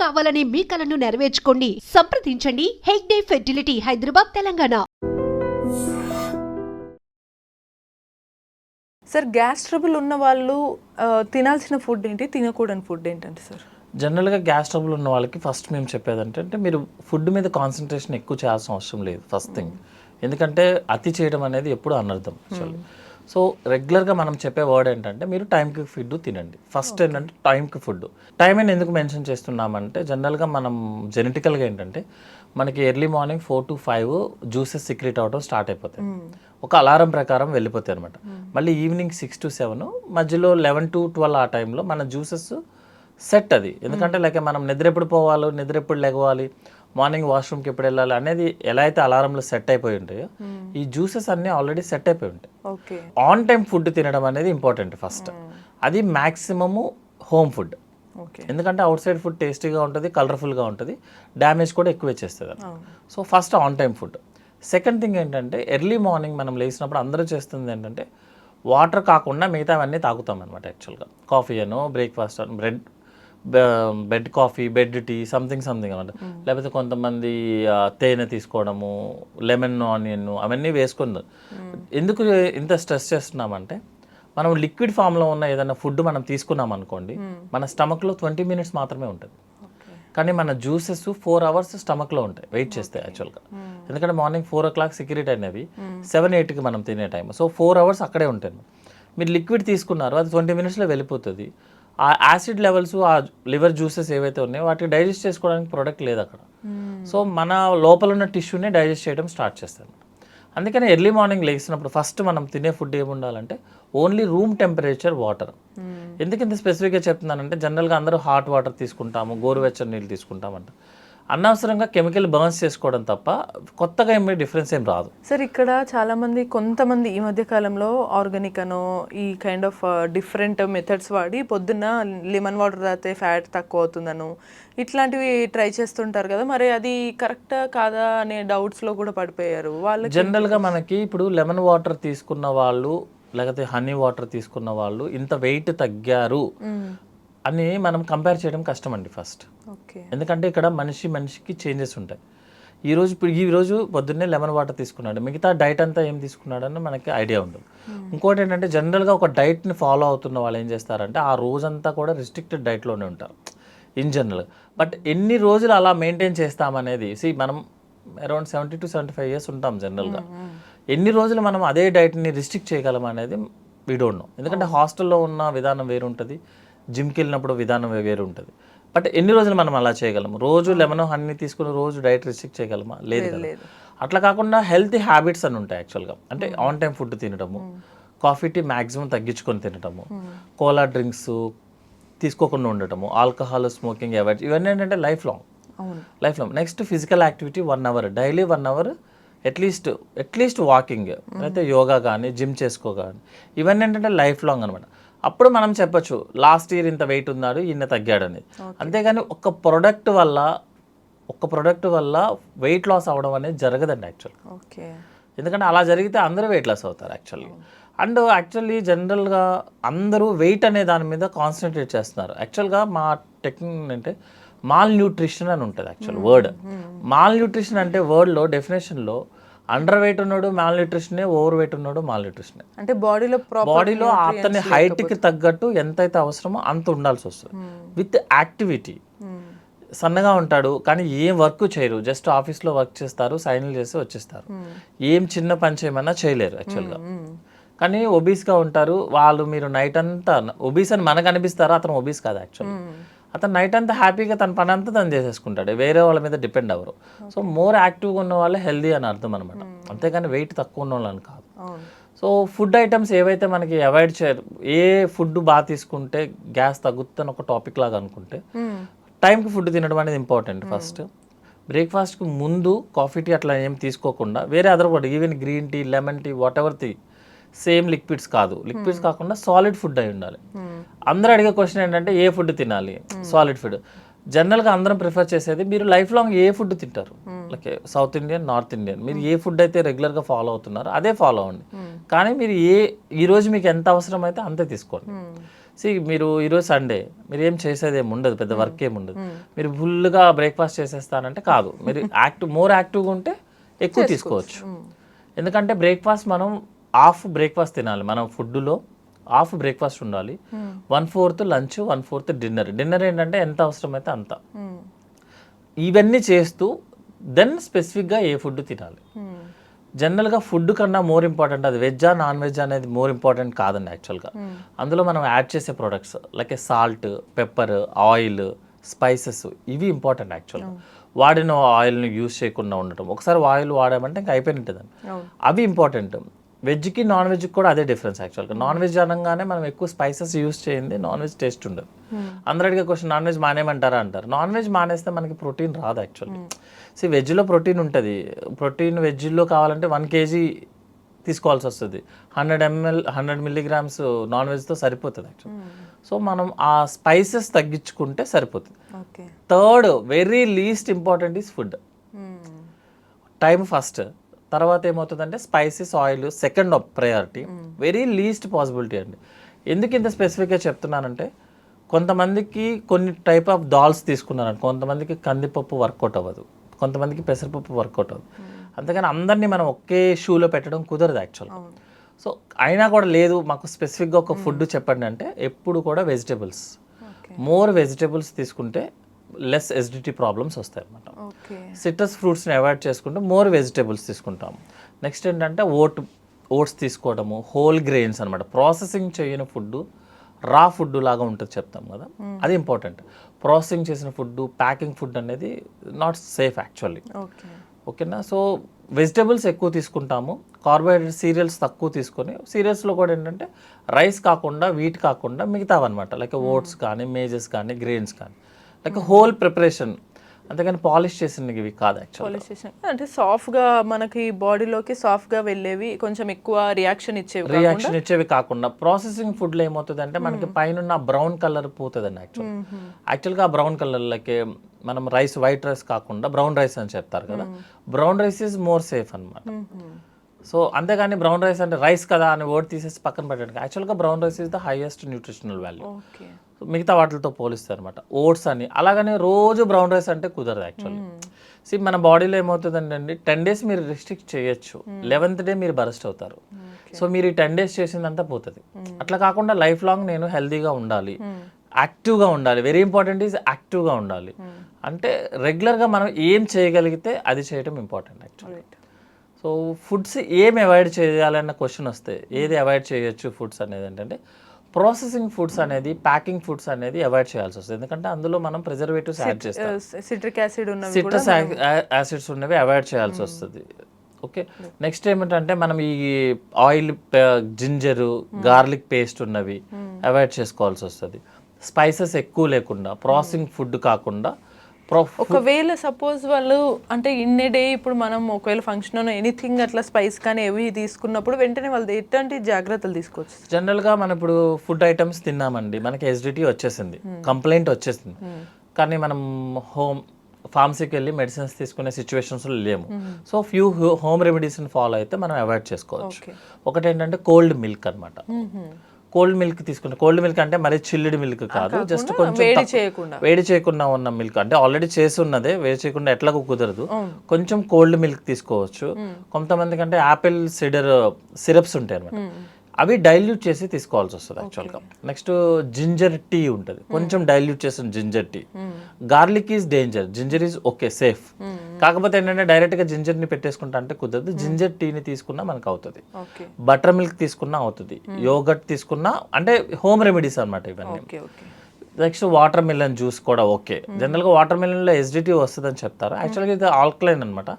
కావాలనే మీ కలను నెరవేర్చుకోండి. సంప్రదించండి Hegde fertility, Hyderabad, Telangana. Sir, gas trouble ఉన్న వాళ్ళు తినాల్సిన ఫుడ్ ఏంటి, తినకూడని ఫుడ్ ఏంటంటే సార్? జనరల్గా గ్యాస్ ట్రబుల్ ఉన్న వాళ్ళకి ఫస్ట్ మేము చెప్పేది అంటే మీరు ఫుడ్ మీద కాన్సన్ట్రేషన్ ఎక్కువ చేయాల్సిన అవసరం లేదు ఫస్ట్ థింగ్. ఎందుకంటే అతి చేయడం అనేది ఎప్పుడు అనర్థం యాక్చువల్లీ. సో రెగ్యులర్గా మనం చెప్పే వర్డ్ ఏంటంటే మీరు టైంకి ఫుడ్ తినండి. ఫస్ట్ ఏంటంటే టైంకి ఫుడ్. టైం అని ఎందుకు మెన్షన్ చేస్తున్నామంటే జనరల్గా మనం జెనెటికల్గా ఏంటంటే మనకి early morning 4 to 5 juices secret అవడం స్టార్ట్ అయిపోతాయి. ఒక అలారం ప్రకారం వెళ్ళిపోతాయి అనమాట. మళ్ళీ ఈవినింగ్ 6 to 7 మధ్యలో 11 to 12 ఆ టైంలో మన జ్యూసెస్ సెట్ అది. ఎందుకంటే లైక్ మనం నిద్ర ఎప్పుడు పోవాలో, నిద్ర ఎప్పుడు లెగవాలి, మార్నింగ్ వాష్రూమ్కి ఎప్పుడు వెళ్ళాలి అనేది ఎలా అయితే అలారంలో సెట్ అయిపోయి ఉంటాయో ఈ జ్యూసెస్ అన్నీ ఆల్రెడీ సెట్ అయిపోయి ఉంటాయి. ఆన్ టైం ఫుడ్ తినడం అనేది ఇంపార్టెంట్ ఫస్ట్. అది మ్యాక్సిమము హోమ్ ఫుడ్. ఎందుకంటే అవుట్ సైడ్ ఫుడ్ టేస్టీగా ఉంటుంది, కలర్ఫుల్గా ఉంటుంది, డ్యామేజ్ కూడా ఎక్కువ చేస్తుంది. So first on time food. Second thing ఏంటంటే ఎర్లీ మార్నింగ్ మనం లేచినప్పుడు అందరూ చేస్తుంది ఏంటంటే వాటర్ కాకుండా మిగతావన్నీ తాగుతాం అనమాట. యాక్చువల్గా కాఫీ అనో, బ్రేక్ఫాస్ట్ అనో, bed coffee, bed tea, something అనమాట. లేకపోతే కొంతమంది తేనె తీసుకోవడము, లెమన్, ఆనియన్ అవన్నీ వేసుకుంది. ఎందుకు ఇంత స్ట్రెస్ చేస్తున్నామంటే మనం లిక్విడ్ ఫామ్లో ఉన్న ఏదైనా ఫుడ్ మనం తీసుకున్నాం అనుకోండి, మన స్టమక్లో 20 minutes మాత్రమే ఉంటుంది. కానీ మన జ్యూసెస్ 4 hours స్టమక్లో ఉంటాయి వెయిట్ చేస్తే యాక్చువల్గా. ఎందుకంటే మార్నింగ్ 4 o'clock సీక్రెట్ అనేవి 7-8కి మనం తినే టైం. సో 4 hours అక్కడే ఉంటాయి. మీరు లిక్విడ్ తీసుకున్నారు, అది 20 minutesలో వెళ్ళిపోతుంది. ఆ యాసిడ్ లెవెల్స్, ఆ లివర్ జ్యూసెస్ ఏవైతే ఉన్నాయో వాటికి డైజెస్ట్ చేసుకోవడానికి ప్రోడక్ట్ లేదు అక్కడ. సో మన లోపల ఉన్న టిష్యూనే డైజెస్ట్ చేయడం స్టార్ట్ చేస్తాను. అందుకని ఎర్లీ మార్నింగ్ లేచినప్పుడు ఫస్ట్ మనం తినే ఫుడ్ ఏముండాలంటే ఓన్లీ రూమ్ టెంపరేచర్ వాటర్. ఎందుకు ఇంత స్పెసిఫిక్గా చెప్తున్నానంటే జనరల్గా అందరూ హాట్ వాటర్ తీసుకుంటాము, గోరువెచ్చని నీళ్ళు తీసుకుంటామంట. అనవసరంగా కెమికల్ బర్న్స్ చేసుకోవడం తప్ప కొత్తగా ఏమి డిఫరెన్స్ ఏం రాదు. సార్, ఇక్కడ చాలామంది కొంతమంది ఈ మధ్య కాలంలో ఆర్గానిక్ అనో ఈ కైండ్ ఆఫ్ డిఫరెంట్ మెథడ్స్ వాడి పొద్దున్న లెమన్ వాటర్ తాగితే ఫ్యాట్ తక్కువ అవుతుందను ఇట్లాంటివి ట్రై చేస్తుంటారు కదా, మరి అది కరెక్టా కాదా అనే డౌట్స్లో కూడా పడిపోయారు వాళ్ళు. జనరల్గా మనకి ఇప్పుడు లెమన్ వాటర్ తీసుకున్న వాళ్ళు లేకపోతే హనీ వాటర్ తీసుకున్న వాళ్ళు ఇంత వెయిట్ తగ్గారు అని మనం కంపేర్ చేయడం కష్టం అండి ఫస్ట్. ఎందుకంటే ఇక్కడ మనిషికి చేంజెస్ ఉంటాయి. ఈరోజు పొద్దున్నే లెమన్ వాటర్ తీసుకున్నాడు, మిగతా డైట్ అంతా ఏం తీసుకున్నాడని మనకి ఐడియా ఉండదు. ఇంకోటి ఏంటంటే జనరల్గా ఒక డైట్ని ఫాలో అవుతున్న వాళ్ళు ఏం చేస్తారంటే ఆ రోజంతా కూడా రిస్ట్రిక్టెడ్ డైట్లోనే ఉంటారు ఇన్ జనరల్. బట్ ఎన్ని రోజులు అలా మెయింటైన్ చేస్తామనేది మనం అరౌండ్ 70 to 75 years ఉంటాం జనరల్గా. ఎన్ని రోజులు మనం అదే డైట్ని రిస్ట్రిక్ట్ చేయగలం అనేది వీ డోంట్ నో. ఎందుకంటే హాస్టల్లో ఉన్న విధానం వేరు ఉంటుంది, జిమ్కి వెళ్ళినప్పుడు విధానం వేరు ఉంటుంది. బట్ ఎన్ని రోజులు మనం అలా చేయగలము? రోజు లెమన్ హనీ తీసుకుని రోజు డైట్ రిస్ట్రిక్ట్ చేయగలమా? లేదు. అట్లా కాకుండా హెల్తీ హ్యాబిట్స్ అని ఉంటాయి యాక్చువల్గా. అంటే ఆన్ టైం ఫుడ్ తినడము, కాఫీ టీ మ్యాక్సిమం తగ్గించుకొని తినడము, కోలా డ్రింక్స్ తీసుకోకుండా ఉండటము, ఆల్కహాల్, స్మోకింగ్ అవాయిడ్, ఇవన్నీ ఏంటంటే life long. Next physical activity 1 hour, daily 1 hour at least walking, అయితే యోగా కానీ జిమ్ చేసుకోగాని, ఇవన్నీ ఏంటంటే లైఫ్ లాంగ్ అనమాట. అప్పుడు మనం చెప్పొచ్చు లాస్ట్ ఇయర్ ఇంత వెయిట్ ఉన్నాడు, ఈయన తగ్గాడు అనేది. అంతేగాని ఒక్క ప్రోడక్ట్ వల్ల వెయిట్ లాస్ అవ్వడం అనేది జరగదండి యాక్చువల్గా. ఎందుకంటే అలా జరిగితే అందరూ వెయిట్ లాస్ అవుతారు యాక్చువల్లీ. అండ్ యాక్చువల్లీ జనరల్గా అందరూ వెయిట్ అనే దాని మీద కాన్సన్ట్రేట్ చేస్తున్నారు. యాక్చువల్గా మా టెక్నిక్ అంటే మాల్ న్యూట్రిషన్ అని ఉంటుంది యాక్చువల్ వర్డ్. మాల్ న్యూట్రిషన్ అంటే వర్డ్లో డెఫినేషన్లో అండర్ వెయిట్ ఉన్నాడు మాల్ న్యూట్రిషనే, ఓవర్ వెయిట్ ఉన్నాడు మాల్ న్యూట్రిషనే. అంటే బాడీలో అతని హైట్కి తగ్గట్టు ఎంతైతే అవసరమో అంత ఉండాల్సి వస్తుంది. With activity. సన్నగా ఉంటాడు కానీ ఏం వర్క్ చేయరు, జస్ట్ ఆఫీస్లో వర్క్ చేస్తారు, సైన్లు చేసి వచ్చేస్తారు, ఏం చిన్న పని చేయమన్నా చేయలేరు యాక్చువల్గా. కానీ ఒబీస్గా ఉంటారు వాళ్ళు. మీరు నైట్ అంతా ఒబీస్ అని మనకు అనిపిస్తారా, అతను ఒబీస్ కాదు యాక్చువల్లీ. అతను నైట్ అంతా హ్యాపీగా తన పని అంతా తను చేసేసుకుంటాడు, వేరే వాళ్ళ మీద డిపెండ్ అవ్వరు. సో మోర్ యాక్టివ్గా ఉన్న వాళ్ళే హెల్దీ అని అర్థం అనమాట, అంతేగాని వెయిట్ తక్కువ ఉన్న వాళ్ళని కాదు. సో ఫుడ్ ఐటమ్స్ ఏవైతే మనకి అవాయిడ్ చేయరు, ఏ ఫుడ్ బాగా తీసుకుంటే గ్యాస్ తగ్గుతుందని ఒక టాపిక్ లాగా అనుకుంటే టైంకి ఫుడ్ తినడం అనేది ఇంపార్టెంట్. ఫస్ట్ బ్రేక్ఫాస్ట్కి ముందు కాఫీ టీ అట్లా ఏం తీసుకోకుండా వేరే other food, even green tea, lemon tea, whatever tea, same liquids కాకుండా సాలిడ్ ఫుడ్ అయి ఉండాలి. అందరూ అడిగే క్వశ్చన్ ఏంటంటే ఏ ఫుడ్ తినాలి? Solid food. జనరల్గా అందరం ప్రిఫర్ చేసేది మీరు లైఫ్ లాంగ్ ఏ ఫుడ్ తింటారు, like south Indian, north Indian, మీరు ఏ ఫుడ్ అయితే రెగ్యులర్గా ఫాలో అవుతున్నారో అదే ఫాలో అవ్వండి. కానీ మీరు ఈరోజు మీకు ఎంత అవసరం అయితే అంతే తీసుకోండి. మీరు ఈరోజు సండే మీరు ఏం చేసేది ఏమి ఉండదు, పెద్ద వర్క్ ఏమి ఉండదు, మీరు ఫుల్గా బ్రేక్ఫాస్ట్ చేసేస్తానంటే కాదు. మీరు మోర్ యాక్టివ్గా ఉంటే ఎక్కువ తీసుకోవచ్చు. ఎందుకంటే బ్రేక్ఫాస్ట్ మనం హాఫ్ బ్రేక్ఫాస్ట్ తినాలి. మనం ఫుడ్లో హాఫ్ బ్రేక్ఫాస్ట్ ఉండాలి, 1/4 లంచ్, 1/4 డిన్నర్ ఏంటంటే ఎంత అవసరమైతే అంత. ఇవన్నీ చేస్తూ దెన్ స్పెసిఫిక్గా ఏ ఫుడ్ తినాలి. జనరల్గా ఫుడ్ కన్నా మోర్ ఇంపార్టెంట్ అది వెజ్జా నాన్ వెజ్ అనేది మోర్ ఇంపార్టెంట్ కాదండి యాక్చువల్గా. అందులో మనం యాడ్ చేసే products like salt, pepper, oil, spices ఇవి ఇంపార్టెంట్ యాక్చువల్గా. వాడిన ఆయిల్ని యూజ్ చేయకుండా ఉండటం, ఒకసారి ఆయిల్ వాడామంటే ఇంకా అయిపోయినట్టుందండి, అవి ఇంపార్టెంట్. వెజ్కి నాన్ వెజ్కి కూడా అదే డిఫరెన్స్ యాక్చువల్గా. నాన్ వెజ్ అనగానే మనం ఎక్కువ స్పైసెస్ యూజ్ చేయండి, నాన్ వెజ్ టేస్ట్ ఉండదు. అందరూ అడిగే క్వశ్చన్ నాన్ వెజ్ మానేయమంటారా అంటారు. నాన్ వెజ్ మానేస్తే మనకి ప్రోటీన్ రాదు యాక్చువల్లీ. వెజ్లో ప్రోటీన్ ఉంటుంది. ప్రోటీన్ వెజ్లో కావాలంటే 1 kg తీసుకోవాల్సి వస్తుంది. 100 milligrams నాన్ వెజ్తో సరిపోతుంది యాక్చువల్లీ. సో మనం ఆ స్పైసెస్ తగ్గించుకుంటే సరిపోతుంది. Third very least important is food. Time first, తర్వాత ఏమవుతుందంటే spices, oil second priority, very least possibility అండి. ఎందుకు ఇంత స్పెసిఫిక్గా చెప్తున్నానంటే కొంతమందికి కొన్ని టైప్ ఆఫ్ దాల్స్ తీసుకున్నారండి, కొంతమందికి కందిపప్పు వర్కౌట్ అవ్వదు, కొంతమందికి పెసరపప్పు వర్కౌట్ అవ్వదు. అంతేగాని అందరినీ మనం ఒకే షూలో పెట్టడం కుదరదు యాక్చువల్గా. సో అయినా కూడా లేదు మాకు స్పెసిఫిక్గా ఒక ఫుడ్ చెప్పండి అంటే ఎప్పుడు కూడా వెజిటేబుల్స్, మోర్ వెజిటేబుల్స్ తీసుకుంటే లెస్ ఎసిడిటీ ప్రాబ్లమ్స్ వస్తాయి అన్నమాట. సిట్రస్ ఫ్రూట్స్ని అవాయిడ్ చేసుకుంటూ మోర్ వెజిటేబుల్స్ తీసుకుంటాము. నెక్స్ట్ ఏంటంటే ఓట్స్ తీసుకోవడము, హోల్ గ్రెయిన్స్ అనమాట. ప్రాసెసింగ్ చేయని ఫుడ్ రా ఫుడ్ లాగా ఉంటుంది చెప్తాం కదా, అది ఇంపార్టెంట్. ప్రాసెసింగ్ చేసిన ఫుడ్, ప్యాకింగ్ ఫుడ్ అనేది నాట్ సేఫ్ యాక్చువల్లీ. ఓకేనా. సో వెజిటేబుల్స్ ఎక్కువ తీసుకుంటాము, కార్బోహైడ్రేట్ సీరియల్స్ తక్కువ తీసుకొని, సీరియల్స్లో కూడా ఏంటంటే రైస్ కాకుండా వీట్ కాకుండా మిగతావన్నమాట, లైక్ ఓట్స్ కానీ మేజెస్ కానీ గ్రెయిన్స్ కానీ, లైక్ హోల్ ప్రిపరేషన్. అంతేగాని పాలిష్ చేసినవి కాదు యాక్చువల్లీ. అంటే సాఫ్ట్గా మనకి బాడీలోకి సాఫ్ట్గా వెళ్ళేవి, కొంచెం ఎక్కువ రియాక్షన్ ఇచ్చేవి కాకుండా ప్రాసెసింగ్ ఫుడ్లో ఏమవుతుంది అంటే మనకి పైన బ్రౌన్ కలర్ పోతుందండి యాక్చువల్గా. ఆ బ్రౌన్ కలర్ లైక్ మనం రైస్, వైట్ రైస్ కాకుండా బ్రౌన్ రైస్ అని చెప్తారు కదా, brown rice is more safe అనమాట. సో అంతేగాని బ్రౌన్ రైస్ అంటే రైస్ కదా అని వర్డ్ తీసేసి పక్కన పెట్టడానికి, యాక్చువల్గా brown rice is the highest nutritional value మిగతా వాటితో పోలిస్తారు అనమాట. ఓట్స్ అని అలాగనే రోజు బ్రౌన్ రైస్ అంటే కుదరదు యాక్చువల్లీ. మన బాడీలో ఏమవుతుందండి 10 days మీరు రిస్ట్రిక్ట్ చేయొచ్చు, 11th day మీరు బరస్ట్ అవుతారు. సో మీరు ఈ 10 days చేసిందంతా పోతుంది. అట్లా కాకుండా లైఫ్ లాంగ్ నేను హెల్తీగా ఉండాలి, యాక్టివ్గా ఉండాలి. వెరీ ఇంపార్టెంట్ ఈజ్ యాక్టివ్గా ఉండాలి. అంటే రెగ్యులర్గా మనం ఏం చేయగలిగితే అది చేయడం ఇంపార్టెంట్ యాక్చువల్లీ. సో ఫుడ్స్ ఏం అవాయిడ్ చేయాలన్న క్వశ్చన్ వస్తే ఏది అవాయిడ్ చేయొచ్చు ఫుడ్స్ అనేది ఏంటంటే ప్రాసెసింగ్ ఫుడ్స్ అనేది, ప్యాకింగ్ ఫుడ్స్ అనేది అవాయిడ్ చేయాల్సి వస్తుంది. ఎందుకంటే అందులో మనం ప్రిజర్వేటివ్స్ యాడ్ చేస్తాం, సిట్రిక్ యాసిడ్ ఉన్నవి, సిట్రస్ యాసిడ్స్ ఉన్నవి అవాయిడ్ చేయాల్సి వస్తుంది. ఓకే. నెక్స్ట్ ఏమిటంటే మనం ఈ ఆయిల్, జింజర్, గార్లిక్ పేస్ట్ ఉన్నవి అవాయిడ్ చేసుకోవాల్సి వస్తుంది. స్పైసెస్ ఎక్కువ లేకుండా, ప్రాసెసింగ్ ఫుడ్ కాకుండా. ఒకవేళ సపోజ్ వాళ్ళు అంటే ఇన్నే డే ఇప్పుడు మనం ఒకవేళ ఫంక్షన్ ఎనీథింగ్ అట్లా స్పైస్ కానీ ఏవి తీసుకున్నప్పుడు వెంటనే వాళ్ళు ఎట్లాంటి జాగ్రత్తలు తీసుకోవచ్చు? జనరల్గా మనం ఇప్పుడు ఫుడ్ ఐటమ్స్ తిన్నామండి, మనకి ఎసిడిటీ వచ్చేసింది, కంప్లైంట్ వచ్చేసింది, కానీ మనం ఫార్మసీకి వెళ్ళి మెడిసిన్స్ తీసుకునే సిచ్యువేషన్స్లో లేము. సో ఫ్యూ హోమ్ రెమెడీస్ని ఫాలో అయితే మనం అవాయిడ్ చేసుకోవచ్చు. ఒకటి ఏంటంటే కోల్డ్ మిల్క్ అనమాట. కోల్డ్ మిల్క్ తీసుకుంటే, కోల్డ్ మిల్క్ అంటే మరి చిల్లుడ్ మిల్క్ కాదు, జస్ట్ కొంచెం వేడి చేయకుండా ఉన్న మిల్క్. అంటే ఆల్రెడీ చేసి ఉన్నదే వేడి చేయకుండా ఎట్లాగో కుదరదు, కొంచెం కోల్డ్ మిల్క్ తీసుకోవచ్చు. కొంతమందికి అంటే యాపిల్ సిడర్ సిరప్స్ ఉంటాయి అనమాట, అవి డైల్యూట్ చేసి తీసుకోవాల్సి వస్తుంది యాక్చువల్గా. నెక్స్ట్ జింజర్ టీ ఉంటుంది, కొంచెం డైల్యూట్ చేసిన ginger tea. Garlic is danger, ginger is okay safe. కాకపోతే ఏంటంటే డైరెక్ట్గా జింజర్ని పెట్టేసుకుంటా అంటే కుదరదు, జింజర్ టీని తీసుకున్నా మనకు అవుతుంది. బటర్ మిల్క్ తీసుకున్నా అవుతుంది, యోగర్ట్ తీసుకున్నా, అంటే హోమ్ రెమెడీస్ అనమాట ఇవన్నీ. నెక్స్ట్ వాటర్ మిలన్ జ్యూస్ కూడా ఓకే. జనరల్గా వాటర్ మిలన్లో ఎసిడిటీ వస్తుందని చెప్తారు, యాక్చువల్గా ఇది ఆల్కలైన్ అనమాట,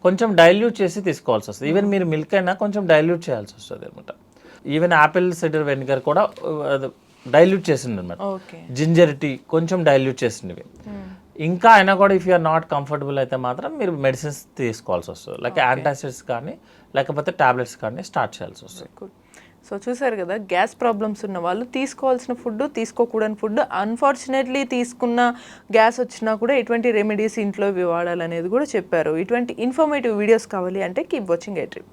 కొంచెం డైల్యూట్ చేసి తీసుకోవాల్సి వస్తుంది. ఈవెన్ మీరు మిల్క్ అయినా కొంచెం డైల్యూట్ చేయాల్సి వస్తుంది అనమాట. ఈవెన్ యాపిల్ సిడర్ వెనిగర్ కూడా డైల్యూట్ చేసింది అనమాట. జింజర్ టీ కొంచెం డైల్యూట్ చేసినవి. ఇంకా అయినా కూడా ఇఫ్ యూఆర్ నాట్ కంఫర్టబుల్ అయితే మాత్రం మీరు మెడిసిన్స్ తీసుకోవాల్సి వస్తుంది, లైక్ యాంటాసిడ్స్ కానీ లేకపోతే టాబ్లెట్స్ కానీ స్టార్ట్ చేయాల్సి వస్తుంది. సో చూసారు కదా, గ్యాస్ ప్రాబ్లమ్స్ ఉన్న వాళ్ళు తీసుకోవాల్సిన ఫుడ్, తీసుకోకూడని ఫుడ్, అన్ఫార్చునేట్లీ తీసుకున్న గ్యాస్ వచ్చినా కూడా ఎటువంటి రెమెడీస్ ఇంట్లో వాడాలనేది కూడా చెప్పారు. ఇటువంటి ఇన్ఫర్మేటివ్ వీడియోస్ కావాలి అంటే కీప్ వాచింగ్ ఏ ట్రిప్.